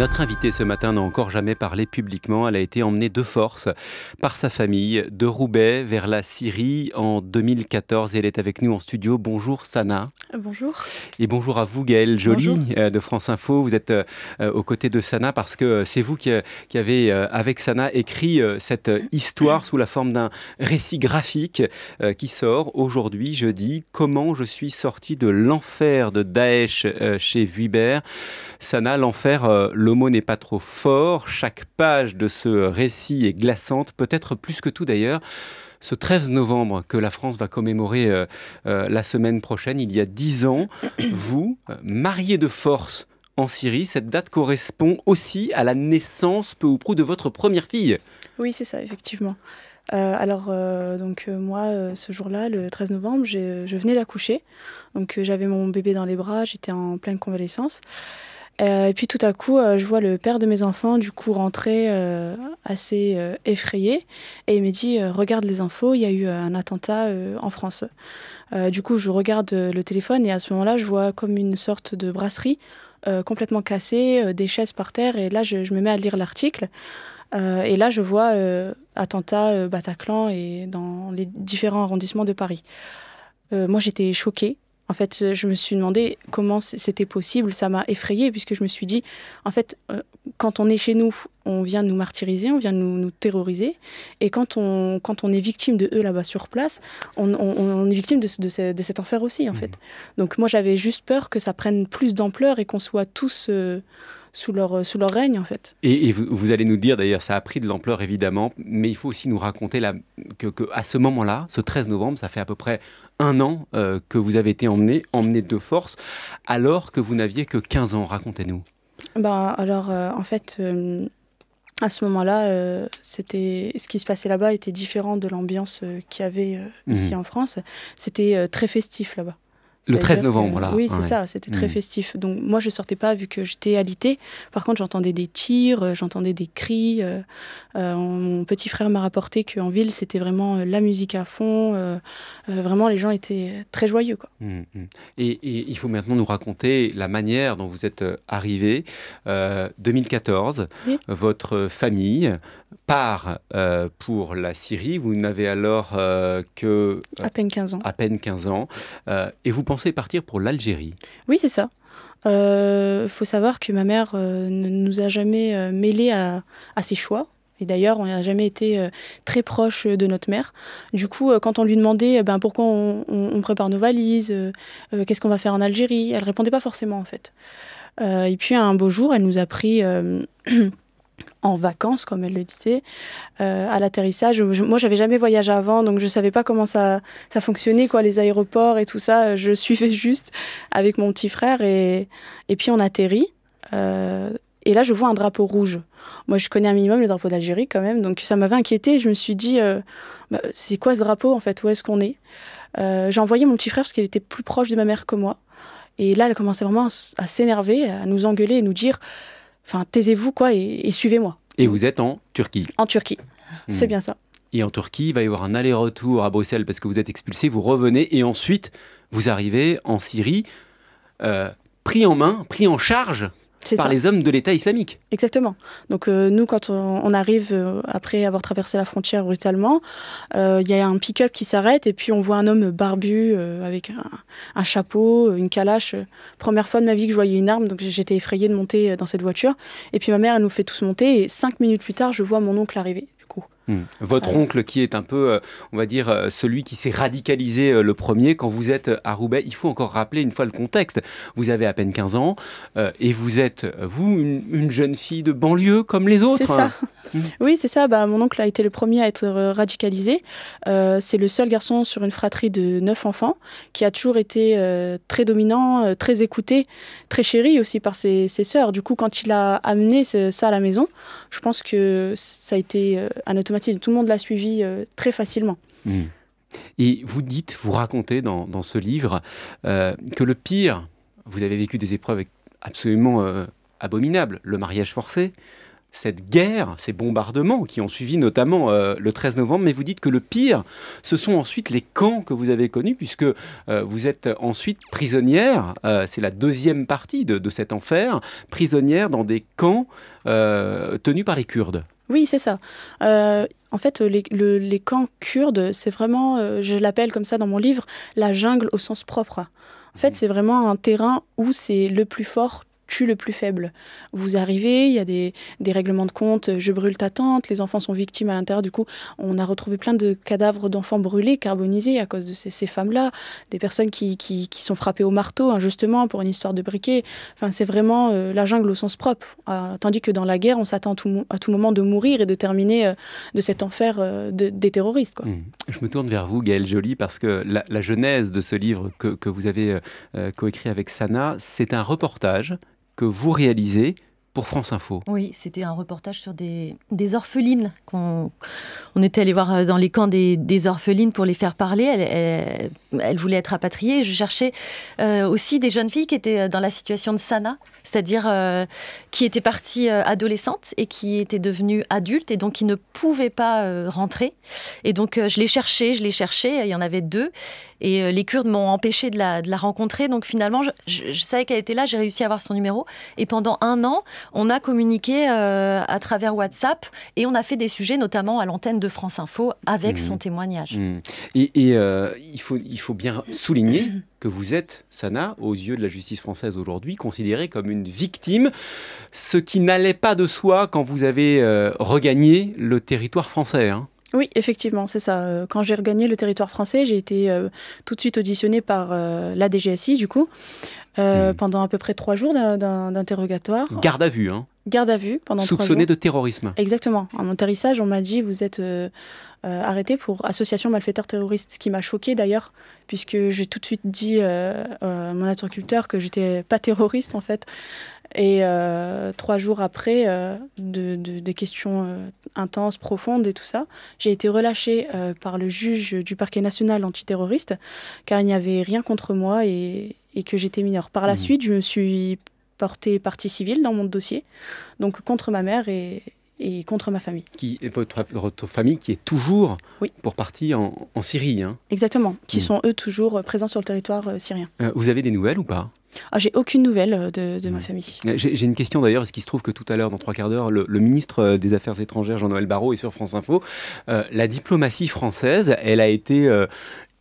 Notre invitée ce matin n'a encore jamais parlé publiquement. Elle a été emmenée de force par sa famille de Roubaix vers la Syrie en 2014. Et elle est avec nous en studio. Bonjour Sana. Bonjour. Et bonjour à vous Gaëlle Joly de France Info. Vous êtes aux côtés de Sana parce que c'est vous qui avez, avec Sana, écrit cette histoire sous la forme d'un récit graphique qui sort aujourd'hui, jeudi. Comment je suis sorti de l'enfer de Daesh chez Vuibert. Sana, l'enfer, le mot n'est pas trop fort. Chaque page de ce récit est glaçante, peut-être plus que tout d'ailleurs. Ce 13 novembre que la France va commémorer la semaine prochaine, il y a 10 ans, vous, mariés de force en Syrie, cette date correspond aussi à la naissance, peu ou prou, de votre première fille. Oui, c'est ça, effectivement. Moi, ce jour-là, le 13 novembre, je venais d'accoucher. Donc j'avais mon bébé dans les bras, j'étais en pleine convalescence. Et puis tout à coup, je vois le père de mes enfants du coup rentrer assez effrayé et il me dit regarde les infos, il y a eu un attentat en France. Du coup, je regarde le téléphone et à ce moment-là, je vois comme une sorte de brasserie complètement cassée, des chaises par terre et là, je me mets à lire l'article. Et là, je vois attentat Bataclan et dans les différents arrondissements de Paris. Moi, j'étais choquée. En fait, je me suis demandé comment c'était possible. Ça m'a effrayée puisque je me suis dit, en fait, quand on est chez nous, on vient nous martyriser, on vient nous terroriser. Et quand on est victime de eux là-bas sur place, on est victime de cet enfer aussi, en fait. Donc moi, j'avais juste peur que ça prenne plus d'ampleur et qu'on soit tous sous leur règne, en fait. Et vous allez nous dire, d'ailleurs, ça a pris de l'ampleur, évidemment, mais il faut aussi nous raconter qu'à ce moment-là, ce 13 novembre, ça fait à peu près un an que vous avez été emmené de force, alors que vous n'aviez que 15 ans. Racontez-nous. En fait, à ce moment-là, ce qui se passait là-bas était différent de l'ambiance qu'il y avait ici en France. C'était très festif là-bas. Le 13 novembre, là. Oui, c'est ça, c'était très festif. Donc moi, je sortais pas vu que j'étais alitée. Par contre, j'entendais des tirs, j'entendais des cris. Mon petit frère m'a rapporté qu'en ville, c'était vraiment la musique à fond. Vraiment, les gens étaient très joyeux, quoi. Et il faut maintenant nous raconter la manière dont vous êtes arrivé. 2014, oui. Votre famille part pour la Syrie. Vous n'avez alors que... à peine 15 ans. À peine 15 ans. Et vous pensez partir pour l'Algérie? Oui, c'est ça. Faut savoir que ma mère ne nous a jamais mêlés à ses choix. Et d'ailleurs, on n'a jamais été très proche de notre mère. Du coup, quand on lui demandait pourquoi on prépare nos valises, qu'est-ce qu'on va faire en Algérie, elle répondait pas forcément, en fait. Et puis, un beau jour, elle nous a pris... en vacances, comme elle le disait, à l'atterrissage. Moi, j'avais jamais voyagé avant, donc je savais pas comment ça fonctionnait, quoi, les aéroports et tout ça. Je suivais juste avec mon petit frère et puis on atterrit. Et là, je vois un drapeau rouge. Moi, je connais un minimum le drapeau d'Algérie quand même, donc ça m'avait inquiétée. Je me suis dit, c'est quoi ce drapeau en fait? Où est-ce qu'on est? J'ai envoyé mon petit frère parce qu'il était plus proche de ma mère que moi. Et là, elle commençait vraiment à s'énerver, à nous engueuler et nous dire... Enfin, taisez-vous, quoi, et suivez-moi. Et vous êtes en Turquie? En Turquie, c'est bien ça. Et en Turquie, il va y avoir un aller-retour à Bruxelles parce que vous êtes expulsé, vous revenez, et ensuite, vous arrivez en Syrie, pris en main, pris en charge par les hommes de l'État islamique. Exactement. Donc nous, quand on arrive, après avoir traversé la frontière brutalement, il y a un pick-up qui s'arrête et puis on voit un homme barbu avec un chapeau, une calache. Première fois de ma vie que je voyais une arme, donc j'étais effrayée de monter dans cette voiture. Et puis ma mère, elle nous fait tous monter et 5 minutes plus tard, je vois mon oncle arriver. Votre oncle qui est un peu, on va dire, celui qui s'est radicalisé le premier. Quand vous êtes à Roubaix, il faut encore rappeler une fois le contexte. Vous avez à peine 15 ans et vous êtes, vous, une jeune fille de banlieue comme les autres. C'est ça. Oui, c'est ça. Mon oncle a été le premier à être radicalisé. C'est le seul garçon sur une fratrie de 9 enfants qui a toujours été très dominant, très écouté, très chéri aussi par ses sœurs. Du coup, quand il a amené ça à la maison, je pense que ça a été un automatisme. Tout le monde l'a suivi très facilement. Et vous racontez dans ce livre que le pire, vous avez vécu des épreuves absolument abominables. Le mariage forcé, cette guerre, ces bombardements qui ont suivi notamment le 13 novembre, mais vous dites que le pire, ce sont ensuite les camps que vous avez connus, puisque vous êtes ensuite prisonnière, c'est la deuxième partie de cet enfer, prisonnière dans des camps tenus par les Kurdes. Oui, c'est ça. En fait, les camps kurdes, c'est vraiment, je l'appelle comme ça dans mon livre, la jungle au sens propre. En fait, c'est vraiment un terrain où c'est le plus fort tue le plus faible. Vous arrivez, il y a des règlements de compte, je brûle ta tente, les enfants sont victimes à l'intérieur. Du coup, on a retrouvé plein de cadavres d'enfants brûlés, carbonisés à cause de ces femmes-là, des personnes qui sont frappées au marteau injustement pour une histoire de briquet. Enfin, c'est vraiment la jungle au sens propre. Tandis que dans la guerre, on s'attend à tout moment de mourir et de terminer de cet enfer des terroristes, quoi. Je me tourne vers vous, Gaëlle Joly, parce que la genèse de ce livre que vous avez coécrit avec Sana, c'est un reportage que vous réalisez pour France Info. Oui, c'était un reportage sur des orphelines. On était allé voir dans les camps des orphelines pour les faire parler. Elles voulaient être rapatriées. Je cherchais aussi des jeunes filles qui étaient dans la situation de Sana, c'est-à-dire qui étaient parties adolescentes et qui étaient devenues adultes et donc qui ne pouvaient pas rentrer. Et donc je les cherchais. Il y en avait 2. Et les Kurdes m'ont empêché de la rencontrer. Donc finalement, je savais qu'elle était là, j'ai réussi à avoir son numéro. Et pendant 1 an, on a communiqué à travers WhatsApp et on a fait des sujets, notamment à l'antenne de France Info, avec son témoignage. Et il faut bien souligner que vous êtes, Sana, aux yeux de la justice française aujourd'hui, considérée comme une victime, ce qui n'allait pas de soi quand vous avez regagné le territoire français, hein. Oui, effectivement, c'est ça. Quand j'ai regagné le territoire français, j'ai été tout de suite auditionnée par la DGSI, du coup, pendant à peu près 3 jours d'interrogatoire. Garde à vue, hein. Garde à vue pendant 3 jours. Soupçonné de terrorisme. Exactement. En atterrissage, on m'a dit, vous êtes arrêté pour association malfaiteur terroriste, ce qui m'a choquée d'ailleurs, puisque j'ai tout de suite dit à mon interlocuteur que j'étais pas terroriste, en fait. Et 3 jours après, des questions intenses, profondes et tout ça, j'ai été relâchée par le juge du parquet national antiterroriste, car il n'y avait rien contre moi et que j'étais mineure. Par la suite, je me suis portée partie civile dans mon dossier, donc contre ma mère et contre ma famille. Votre famille qui est toujours pour partie en Syrie, hein. Exactement, qui sont eux toujours présents sur le territoire syrien. Vous avez des nouvelles ou pas ? J'ai aucune nouvelle de ma famille. J'ai une question d'ailleurs, parce qu'il se trouve que tout à l'heure, dans 3 quarts d'heure, le ministre des Affaires étrangères, Jean-Noël Barrot, est sur France Info. La diplomatie française, elle a été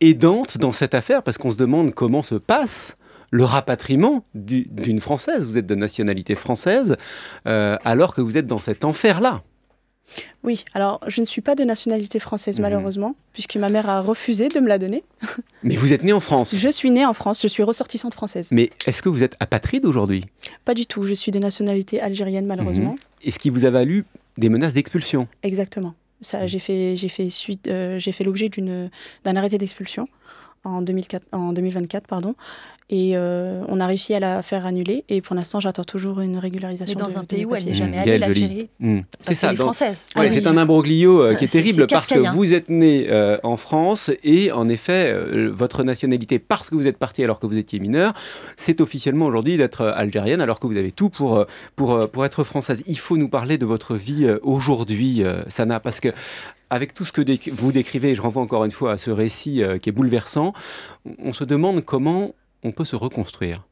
aidante dans cette affaire, parce qu'on se demande comment se passe le rapatriement d'une Française. Vous êtes de nationalité française, alors que vous êtes dans cet enfer-là. Oui, alors je ne suis pas de nationalité française malheureusement, puisque ma mère a refusé de me la donner. Mais vous êtes née en France ? Je suis née en France, je suis ressortissante française. Mais est-ce que vous êtes apatride aujourd'hui ? Pas du tout, je suis de nationalité algérienne malheureusement. Et ce qui vous a valu des menaces d'expulsion ? Exactement. Ça, j'ai fait l'objet d'un arrêté d'expulsion en 2024, pardon. Et on a réussi à la faire annuler. Et pour l'instant, j'attends toujours une régularisation. Mais dans un pays où elle n'est jamais allée, l'Algérie. C'est ça. Elle est française. C'est un imbroglio qui est terrible parce que vous êtes né en France et en effet, votre nationalité, parce que vous êtes parti alors que vous étiez mineur, c'est officiellement aujourd'hui d'être algérienne alors que vous avez tout pour être française. Il faut nous parler de votre vie aujourd'hui, Sana, parce que avec tout ce que vous décrivez, et je renvoie encore une fois à ce récit qui est bouleversant, on se demande comment on peut se reconstruire.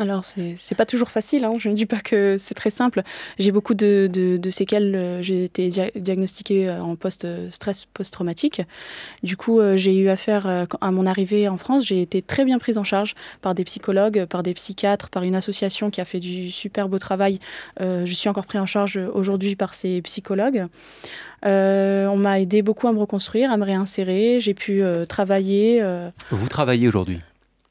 Alors, c'est pas toujours facile, hein. Je ne dis pas que c'est très simple. J'ai beaucoup de séquelles. J'ai été diagnostiquée en stress post-traumatique. Du coup, j'ai eu affaire, à mon arrivée en France, j'ai été très bien prise en charge par des psychologues, par des psychiatres, par une association qui a fait du super beau travail. Je suis encore prise en charge aujourd'hui par ces psychologues. On m'a aidé beaucoup à me reconstruire, à me réinsérer. J'ai pu travailler. Vous travaillez aujourd'hui ?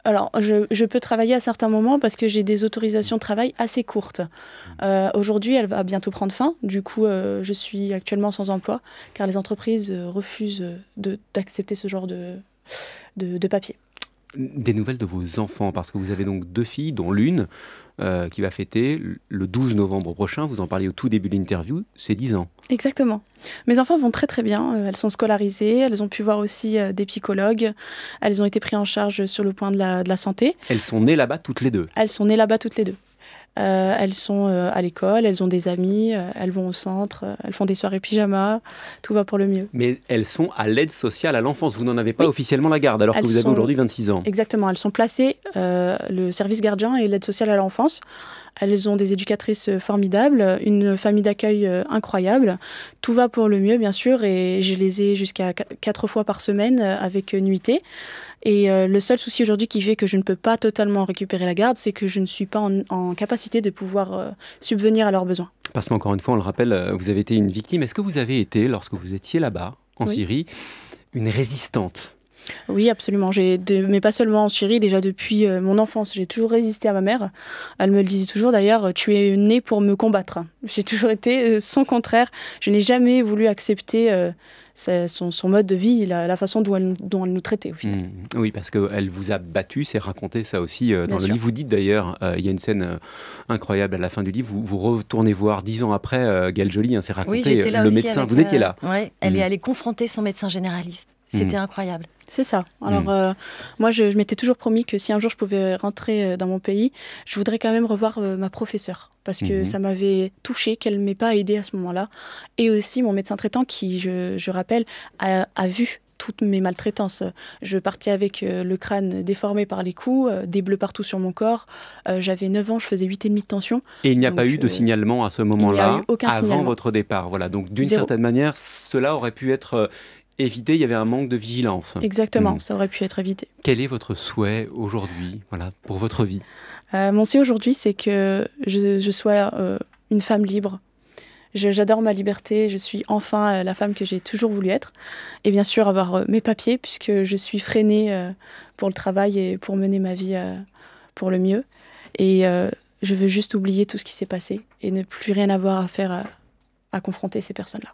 Alors, je peux travailler à certains moments parce que j'ai des autorisations de travail assez courtes. Aujourd'hui, elle va bientôt prendre fin. Du coup, je suis actuellement sans emploi car les entreprises refusent d'accepter ce genre de papier. Des nouvelles de vos enfants, parce que vous avez donc 2 filles, dont l'une qui va fêter le 12 novembre prochain. Vous en parliez au tout début de l'interview, c'est 10 ans. Exactement. Mes enfants vont très très bien. Elles sont scolarisées, elles ont pu voir aussi des psychologues. Elles ont été prises en charge sur le point de la santé. Elles sont nées là-bas toutes les 2. Elles sont nées là-bas toutes les 2. Elles sont à l'école, elles ont des amis, elles vont au centre, elles font des soirées pyjama, tout va pour le mieux. Mais elles sont à l'aide sociale à l'enfance. Vous n'en avez pas Oui. officiellement la garde, alors que vous avez aujourd'hui 26 ans. Exactement, elles sont placées, le service gardien et l'aide sociale à l'enfance. Elles ont des éducatrices formidables, une famille d'accueil incroyable. Tout va pour le mieux, bien sûr, et je les ai jusqu'à 4 fois par semaine avec nuitée. Et le seul souci aujourd'hui qui fait que je ne peux pas totalement récupérer la garde, c'est que je ne suis pas en capacité de pouvoir subvenir à leurs besoins. Parce qu'encore une fois, on le rappelle, vous avez été une victime. Est-ce que vous avez été, lorsque vous étiez là-bas, en Syrie, une résistante ? Oui, absolument. Mais pas seulement en Syrie, déjà depuis mon enfance. J'ai toujours résisté à ma mère. Elle me le disait toujours d'ailleurs, tu es née pour me combattre. J'ai toujours été son contraire. Je n'ai jamais voulu accepter son mode de vie, la façon dont elle nous traitait au final. Oui, parce qu'elle vous a battu, c'est raconté ça aussi dans Bien le sûr. livre. Vous dites d'ailleurs, il y a une scène incroyable à la fin du livre, vous retournez voir 10 ans après Gaëlle Joly, c'est raconté, oui, j'étais là le aussi médecin, avec, vous étiez là. Ouais, elle est allée confronter son médecin généraliste. C'était incroyable. C'est ça. Alors, moi, je m'étais toujours promis que si un jour je pouvais rentrer dans mon pays, je voudrais quand même revoir ma professeure. Parce que ça m'avait touchée, qu'elle ne m'ait pas aidée à ce moment-là. Et aussi mon médecin traitant qui, je rappelle, a vu toutes mes maltraitances. Je partais avec le crâne déformé par les coups, des bleus partout sur mon corps. J'avais 9 ans, je faisais 8,5 de tension. Et il n'y a pas eu de signalement à ce moment-là, il n'y a eu aucun avant signalement. votre départ. Voilà. Donc d'une Zéro. certaine manière, cela aurait pu être évité, il y avait un manque de vigilance. Exactement, ça aurait pu être évité. Quel est votre souhait aujourd'hui, pour votre vie ? Mon souhait aujourd'hui, c'est que je sois une femme libre. J'adore ma liberté, je suis enfin la femme que j'ai toujours voulu être. Et bien sûr, avoir mes papiers, puisque je suis freinée pour le travail et pour mener ma vie pour le mieux. Et je veux juste oublier tout ce qui s'est passé et ne plus rien avoir à faire à confronter ces personnes-là.